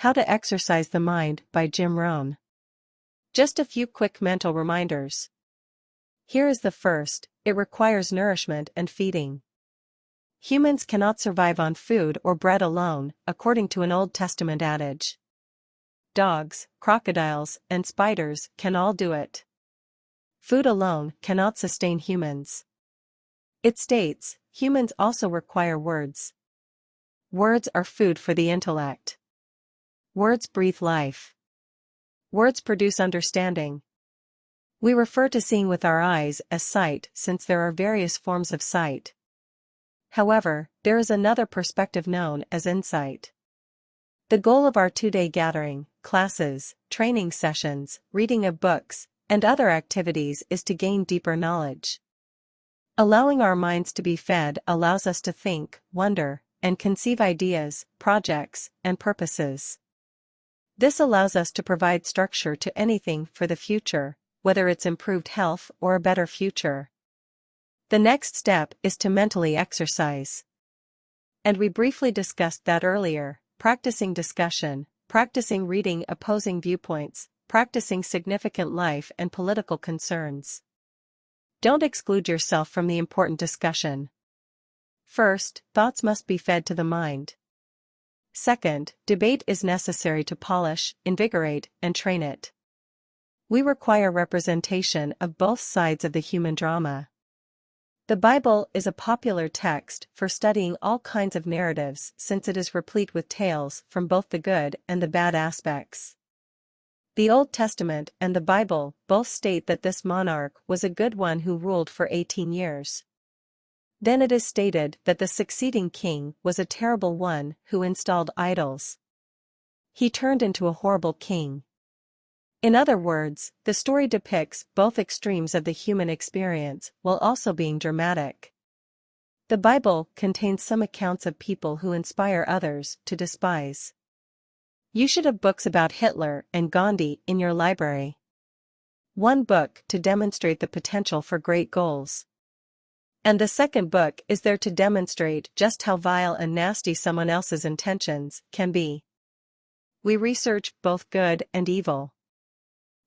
How to Exercise the Mind by Rohn. Just a few quick mental reminders. Here is the first: it requires nourishment and feeding. Humans cannot survive on food or bread alone, according to an Old Testament adage. Dogs, crocodiles, and spiders can all do it. Food alone cannot sustain humans. It states, humans also require words. Words are food for the intellect. Words breathe life. Words produce understanding. We refer to seeing with our eyes as sight, since there are various forms of sight. However, there is another perspective known as insight. The goal of our two-day gathering, classes, training sessions, reading of books, and other activities is to gain deeper knowledge. Allowing our minds to be fed allows us to think, wonder, and conceive ideas, projects, and purposes. This allows us to provide structure to anything for the future, whether it's improved health or a better future. The next step is to mentally exercise. And we briefly discussed that earlier: practicing discussion, practicing reading opposing viewpoints, practicing significant life and political concerns. Don't exclude yourself from the important discussion. First, thoughts must be fed to the mind. Second, debate is necessary to polish, invigorate, and train it. We require representation of both sides of the human drama. The Bible is a popular text for studying all kinds of narratives, since it is replete with tales from both the good and the bad aspects. The Old Testament and the Bible both state that this monarch was a good one who ruled for 18 years. Then it is stated that the succeeding king was a terrible one who installed idols. He turned into a horrible king. In other words, the story depicts both extremes of the human experience while also being dramatic. The Bible contains some accounts of people who inspire others to despise. You should have books about Hitler and Gandhi in your library. One book to demonstrate the potential for great goals. And the second book is there to demonstrate just how vile and nasty someone else's intentions can be. We research both good and evil.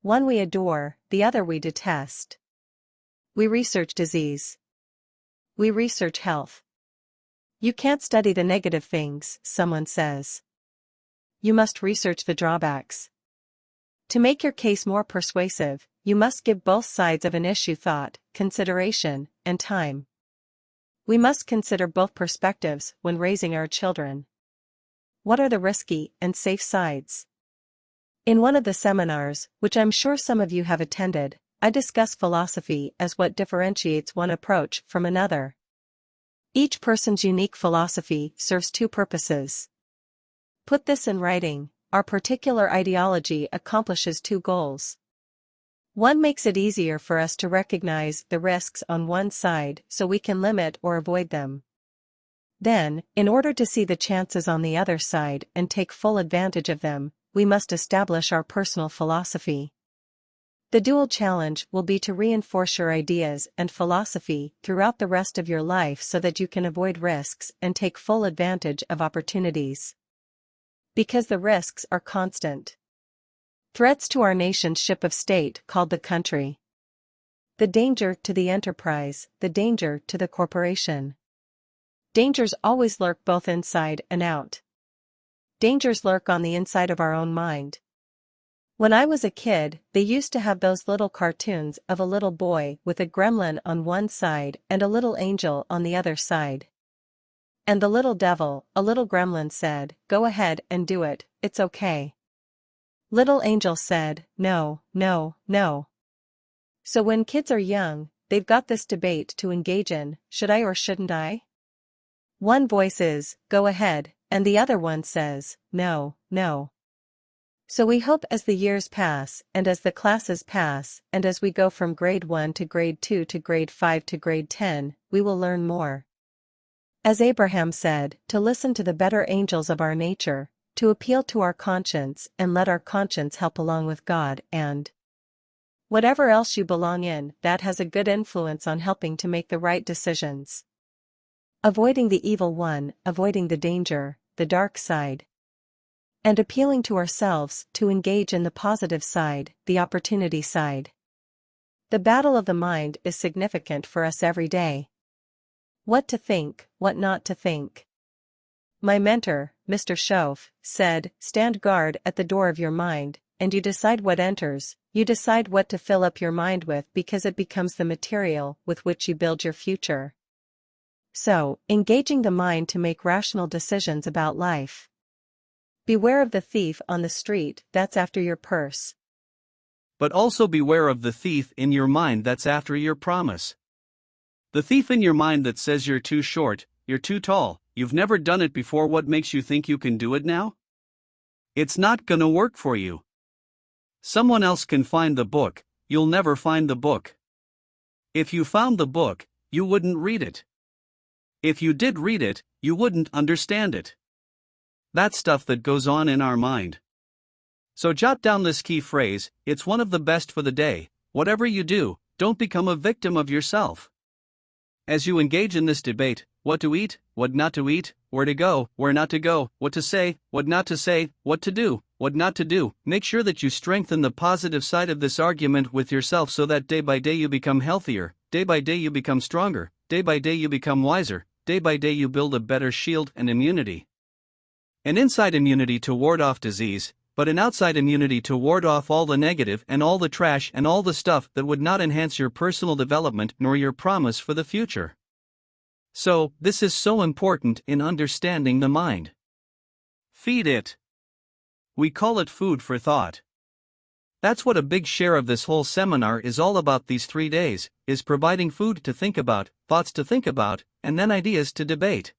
One we adore, the other we detest. We research disease. We research health. You can't study the negative things, someone says. You must research the drawbacks. To make your case more persuasive, you must give both sides of an issue thought, consideration, and time. We must consider both perspectives when raising our children. What are the risky and safe sides? In one of the seminars, which I'm sure some of you have attended, I discuss philosophy as what differentiates one approach from another. Each person's unique philosophy serves two purposes. Put this in writing: our particular ideology accomplishes two goals. One makes it easier for us to recognize the risks on one side so we can limit or avoid them. Then, in order to see the chances on the other side and take full advantage of them, we must establish our personal philosophy. The dual challenge will be to reinforce your ideas and philosophy throughout the rest of your life so that you can avoid risks and take full advantage of opportunities. Because the risks are constant. Threats to our nation's ship of state called the country. The danger to the enterprise, the danger to the corporation. Dangers always lurk both inside and out. Dangers lurk on the inside of our own mind. When I was a kid, they used to have those little cartoons of a little boy with a gremlin on one side and a little angel on the other side. And the little devil, a little gremlin, said, "Go ahead and do it, it's okay." Little angel said, "No, no, no." So when kids are young, they've got this debate to engage in: should I or shouldn't I? One voice is, "Go ahead," and the other one says, "No, no." So we hope as the years pass, and as the classes pass, and as we go from grade 1 to grade 2 to grade 5 to grade 10, we will learn more. As Abraham said, to listen to the better angels of our nature, to appeal to our conscience and let our conscience help along with God and whatever else you belong in that has a good influence on helping to make the right decisions. Avoiding the evil one, avoiding the danger, the dark side. and appealing to ourselves to engage in the positive side, the opportunity side. The battle of the mind is significant for us every day. What to think, what not to think. My mentor, Mr. Schoaf, said, stand guard at the door of your mind, and you decide what enters, you decide what to fill up your mind with because it becomes the material with which you build your future. So, engaging the mind to make rational decisions about life. Beware of the thief on the street that's after your purse. But also beware of the thief in your mind that's after your promise. The thief in your mind that says you're too short, you're too tall, you've never done it before. What makes you think you can do it now? It's not gonna work for you. Someone else can find the book, you'll never find the book. If you found the book, you wouldn't read it. If you did read it, you wouldn't understand it. That's stuff that goes on in our mind. So jot down this key phrase, it's one of the best for the day. Whatever you do, don't become a victim of yourself. As you engage in this debate, what to eat, what not to eat, where to go, where not to go, what to say, what not to say, what to do, what not to do, make sure that you strengthen the positive side of this argument with yourself so that day by day you become healthier, day by day you become stronger, day by day you become wiser, day by day you build a better shield and immunity. An inside immunity to ward off disease, but an outside immunity to ward off all the negative and all the trash and all the stuff that would not enhance your personal development nor your promise for the future. So, this is so important in understanding the mind. Feed it. We call it food for thought. That's what a big share of this whole seminar is all about these 3 days, is providing food to think about, thoughts to think about, and then ideas to debate.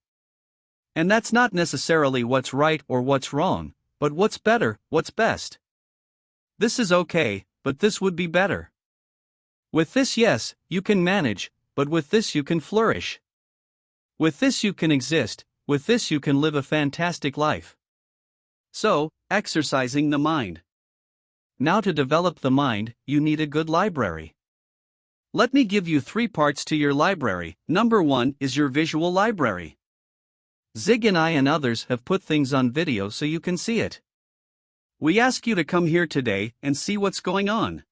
And that's not necessarily what's right or what's wrong, but what's better, what's best. This is okay, but this would be better. With this, yes, you can manage, but with this you can flourish. With this you can exist, with this you can live a fantastic life. So, exercising the mind. Now to develop the mind, you need a good library. Let me give you 3 parts to your library. Number 1 is your visual library. Zig and I and others have put things on video so you can see it. We ask you to come here today and see what's going on.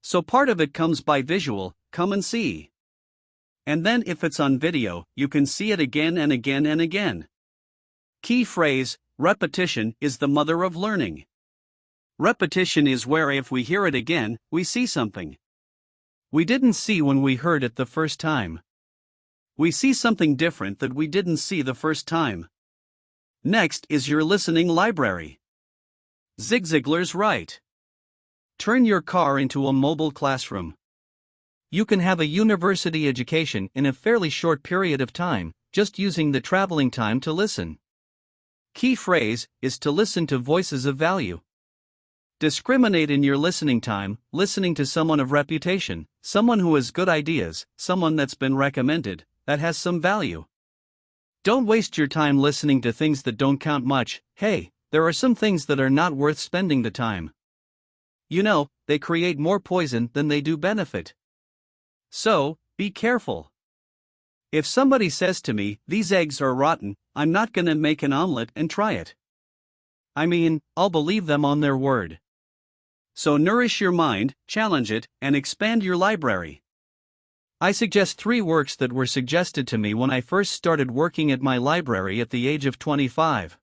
So part of it comes by visual, come and see. And then if it's on video, you can see it again and again and again. Key phrase, repetition is the mother of learning. Repetition is where if we hear it again, we see something we didn't see when we heard it the first time. We see something different that we didn't see the first time. Next is your listening library. Zig Ziglar's right. Turn your car into a mobile classroom. You can have a university education in a fairly short period of time, just using the traveling time to listen. Key phrase is to listen to voices of value. Discriminate in your listening time, listening to someone of reputation, someone who has good ideas, someone that's been recommended, that has some value. Don't waste your time listening to things that don't count much. Hey, there are some things that are not worth spending the time. You know, they create more poison than they do benefit. So, be careful. If somebody says to me, these eggs are rotten, I'm not gonna make an omelet and try it. I mean, I'll believe them on their word. So nourish your mind, challenge it, and expand your library. I suggest 3 works that were suggested to me when I first started working at my library at the age of 25.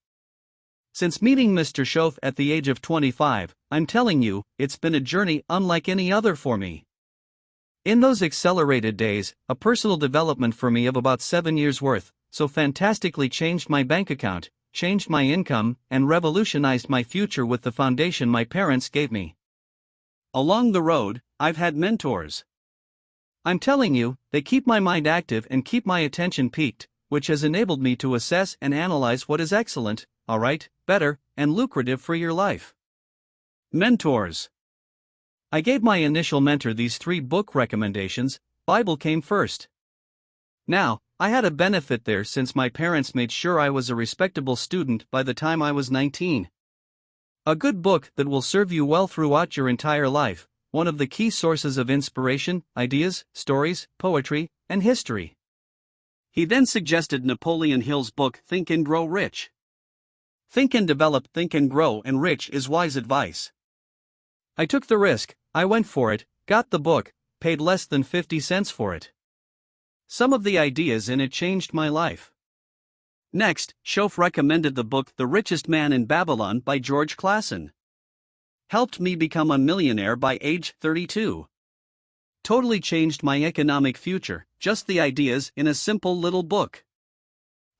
Since meeting Mr. Schoaf at the age of 25, I'm telling you, it's been a journey unlike any other for me. In those accelerated days, a personal development for me of about 7 years worth, so fantastically changed my bank account, changed my income, and revolutionized my future with the foundation my parents gave me. Along the road, I've had mentors. I'm telling you, they keep my mind active and keep my attention peaked, which has enabled me to assess and analyze what is excellent, alright, better, and lucrative for your life. Mentors. I gave my initial mentor these 3 book recommendations. Bible came first. Now, I had a benefit there since my parents made sure I was a respectable student by the time I was 19. A good book that will serve you well throughout your entire life, one of the key sources of inspiration, ideas, stories, poetry, and history. He then suggested Napoleon Hill's book Think and Grow Rich. Think and develop, think and grow, and rich is wise advice. I took the risk, I went for it, got the book, paid less than 50 cents for it. Some of the ideas in it changed my life. Next, Shof recommended the book The Richest Man in Babylon by George Clason. Helped me become a millionaire by age 32. Totally changed my economic future, just the ideas in a simple little book.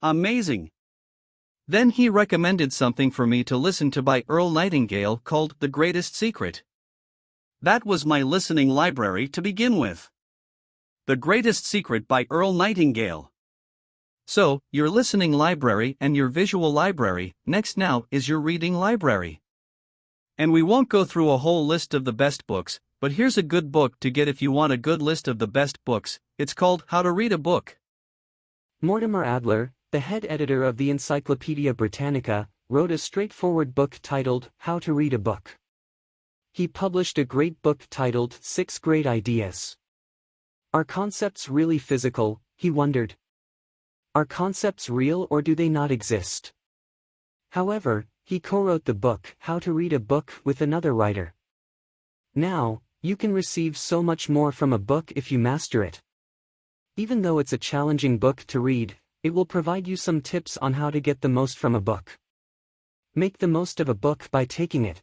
Amazing. Then he recommended something for me to listen to by Earl Nightingale called The Greatest Secret. That was my listening library to begin with. The Greatest Secret by Earl Nightingale. So, your listening library and your visual library, next now is your reading library. And we won't go through a whole list of the best books, but here's a good book to get if you want a good list of the best books. It's called How to Read a Book. Mortimer Adler, the head editor of the Encyclopedia Britannica, wrote a straightforward book titled How to Read a Book. He published a great book titled 6 Great Ideas. Are concepts really physical, he wondered. Are concepts real or do they not exist? However, he co-wrote the book How to Read a Book with another writer. Now, you can receive so much more from a book if you master it. Even though it's a challenging book to read, it will provide you some tips on how to get the most from a book. Make the most of a book by taking it.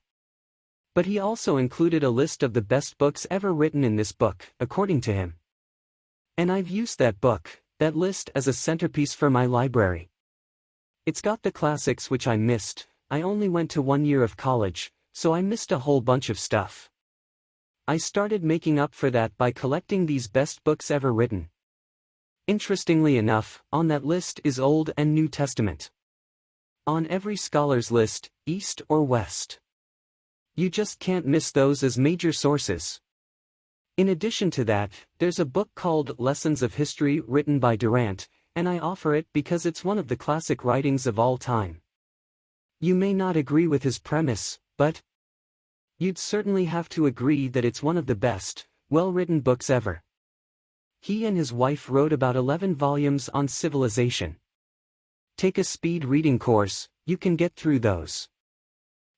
But he also included a list of the best books ever written in this book, according to him. And I've used that list as a centerpiece for my library. It's got the classics which I missed. I only went to 1 year of college, so I missed a whole bunch of stuff. I started making up for that by collecting these best books ever written. Interestingly enough, on that list is Old and New Testament. On every scholar's list, East or West. You just can't miss those as major sources. In addition to that, there's a book called Lessons of History written by Durant, and I offer it because it's one of the classic writings of all time. You may not agree with his premise, but you'd certainly have to agree that it's one of the best, well-written books ever. He and his wife wrote about 11 volumes on civilization. Take a speed reading course, you can get through those.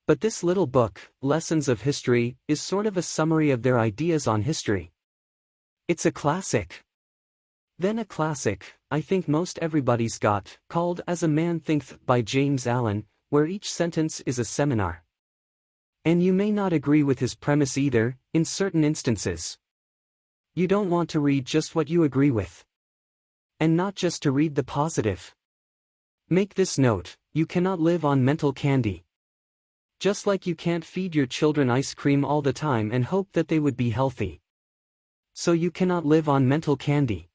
But this little book, Lessons of History, is sort of a summary of their ideas on history. It's a classic. Then a classic, I think most everybody's got, called As a Man Thinketh by James Allen, where each sentence is a seminar. And you may not agree with his premise either, in certain instances. You don't want to read just what you agree with. And not just to read the positive. Make this note, you cannot live on mental candy. Just like you can't feed your children ice cream all the time and hope that they would be healthy. So you cannot live on mental candy.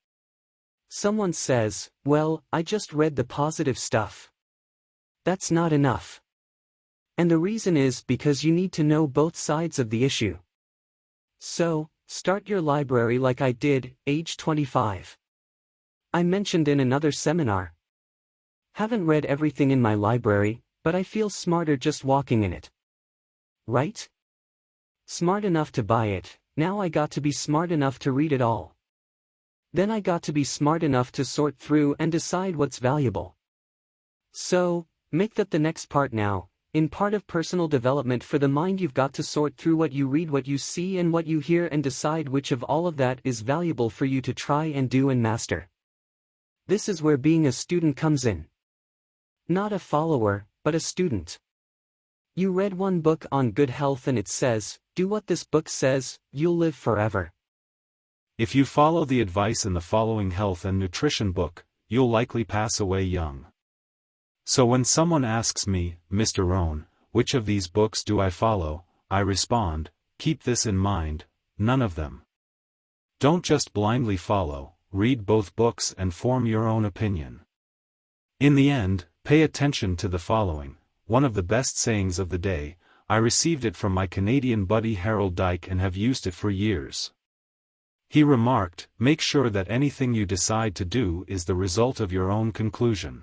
Someone says, well, I just read the positive stuff. That's not enough. And the reason is because you need to know both sides of the issue. So, start your library like I did, age 25. I mentioned in another seminar. Haven't read everything in my library, but I feel smarter just walking in it. Right? Smart enough to buy it, now I got to be smart enough to read it all. Then I got to be smart enough to sort through and decide what's valuable. So, make that the next part now. In part of personal development for the mind, you've got to sort through what you read, what you see and what you hear and decide which of all of that is valuable for you to try and do and master. This is where being a student comes in. Not a follower, but a student. You read one book on good health and it says, do what this book says, you'll live forever. If you follow the advice in the following health and nutrition book, you'll likely pass away young. So when someone asks me, Mr. Rohn, which of these books do I follow, I respond, keep this in mind, none of them. Don't just blindly follow, read both books and form your own opinion. In the end, pay attention to the following, one of the best sayings of the day. I received it from my Canadian buddy Harold Dyke and have used it for years. He remarked, make sure that anything you decide to do is the result of your own conclusion.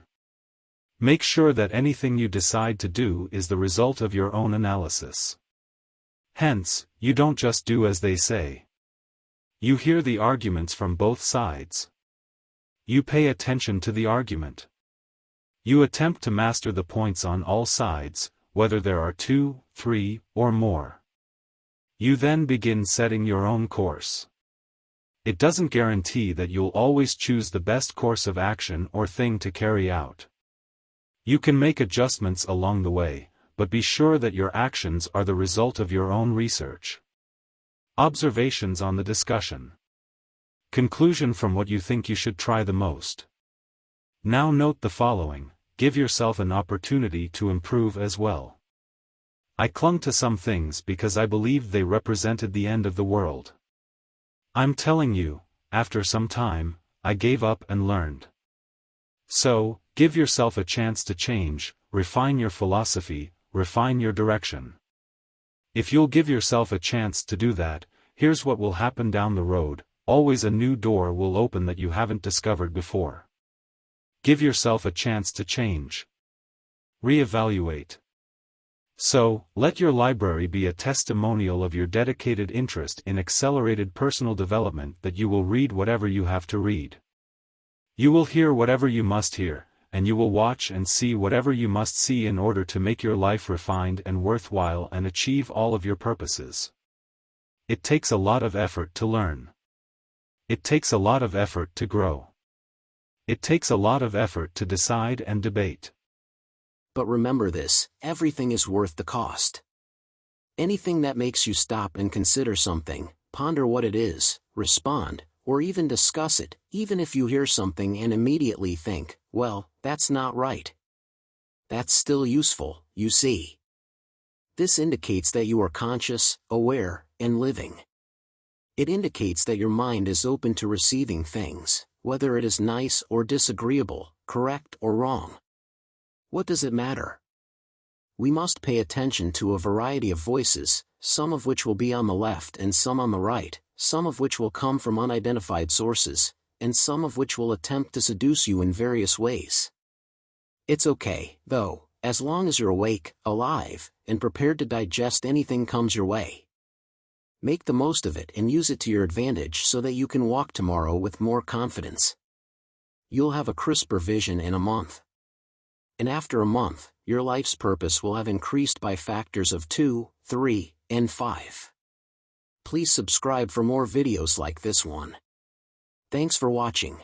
Make sure that anything you decide to do is the result of your own analysis. Hence, you don't just do as they say. You hear the arguments from both sides. You pay attention to the argument. You attempt to master the points on all sides, whether there are 2, 3, or more. You then begin setting your own course. It doesn't guarantee that you'll always choose the best course of action or thing to carry out. You can make adjustments along the way, but be sure that your actions are the result of your own research. Observations on the discussion. Conclusion from what you think you should try the most. Now note the following: give yourself an opportunity to improve as well. I clung to some things because I believed they represented the end of the world. I'm telling you, after some time, I gave up and learned. So, give yourself a chance to change, refine your philosophy, refine your direction. If you'll give yourself a chance to do that, here's what will happen down the road: always a new door will open that you haven't discovered before. Give yourself a chance to change. Reevaluate. So, let your library be a testimonial of your dedicated interest in accelerated personal development, that you will read whatever you have to read. You will hear whatever you must hear, and you will watch and see whatever you must see in order to make your life refined and worthwhile and achieve all of your purposes. It takes a lot of effort to learn. It takes a lot of effort to grow. It takes a lot of effort to decide and debate. But remember this: everything is worth the cost. Anything that makes you stop and consider something, ponder what it is, respond, or even discuss it, even if you hear something and immediately think, well, that's not right. That's still useful, you see. This indicates that you are conscious, aware, and living. It indicates that your mind is open to receiving things, whether it is nice or disagreeable, correct or wrong. What does it matter? We must pay attention to a variety of voices, some of which will be on the left and some on the right, some of which will come from unidentified sources, and some of which will attempt to seduce you in various ways. It's okay, though, as long as you're awake, alive, and prepared to digest anything comes your way. Make the most of it and use it to your advantage so that you can walk tomorrow with more confidence. You'll have a crisper vision in a month. And after a month, your life's purpose will have increased by factors of 2, 3, and 5. Please subscribe for more videos like this one. Thanks for watching.